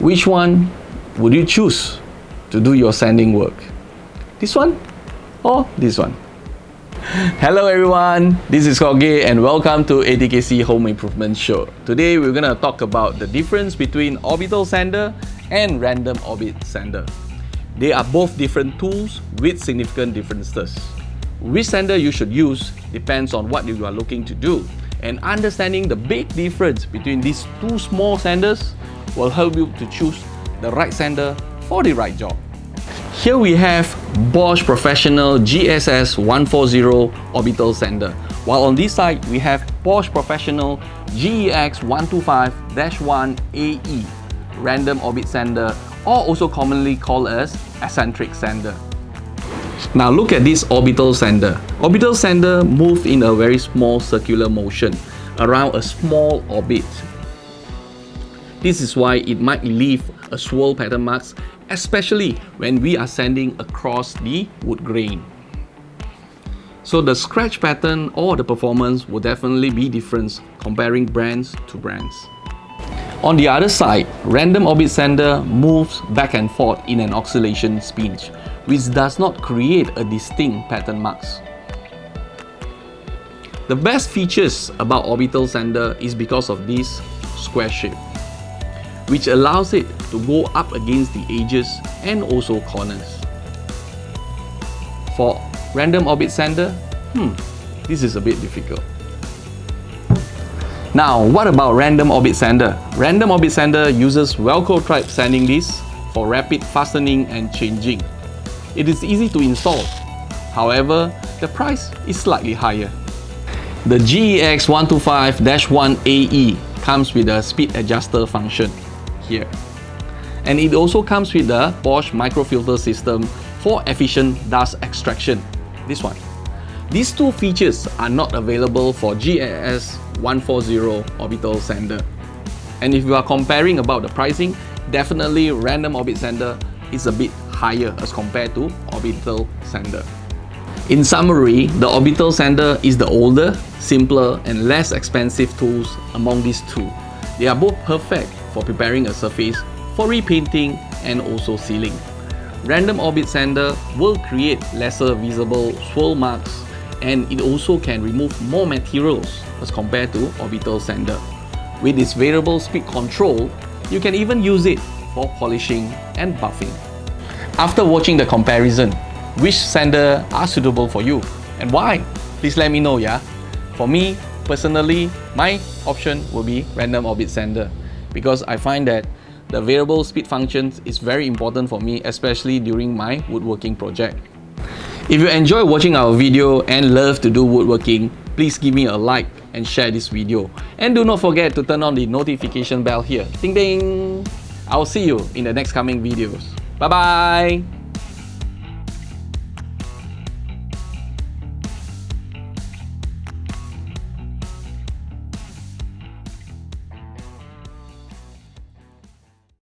Which one would you choose to do your sanding work? This one or this one? Hello everyone, this is Jorge and welcome to ATKC Home Improvement Show. Today we're gonna talk about the difference between Orbital Sander and Random Orbit Sander. They are both different tools with significant differences. Which sander you should use depends on what you are looking to do, and understanding the big difference between these two small sanders will help you to choose the right sander for the right job. Here we have Bosch Professional GSS 140 Orbital Sander, while on this side we have Bosch Professional GEX 125-1AE Random Orbit Sander, or also commonly called as eccentric sander. Now look at this orbital sander. Orbital sander moves in a very small circular motion around a small orbit. This is why it might leave a swirl pattern marks, especially when we are sanding across the wood grain. So the scratch pattern or the performance will definitely be different comparing brands to brands. On the other side, Random Orbit Sander moves back and forth in an oscillation spin, which does not create a distinct pattern marks. The best features about Orbital Sander is because of this square shape, which allows it to go up against the edges and also corners. For Random Orbit Sander, this is a bit difficult. Now, what about Random Orbit Sander? Random Orbit Sander uses velcro type sanding discs for rapid fastening and changing. It is easy to install, however, the price is slightly higher. The GEX 125-1AE comes with a speed adjuster function here. And it also comes with the Bosch Microfilter system for efficient dust extraction. This one. These two features are not available for GSS 140 Orbital Sander. And if you are comparing about the pricing, definitely Random Orbit Sander is a bit higher as compared to Orbital Sander. In summary, the Orbital Sander is the older, simpler and less expensive tools among these two. They are both perfect for preparing a surface for repainting and also sealing. Random Orbit Sander will create lesser visible swirl marks, and it also can remove more materials as compared to Orbital Sander. With its variable speed control, you can even use it for polishing and buffing. After watching the comparison, which sander are suitable for you and why? Please let me know, yeah? For me, personally, my option will be Random Orbit Sander because I find that the variable speed functions is very important for me, especially during my woodworking project. If you enjoy watching our video and love to do woodworking, please give me a like and share this video. And do not forget to turn on the notification bell here. Ding ding! I'll see you in the next coming videos. Bye bye!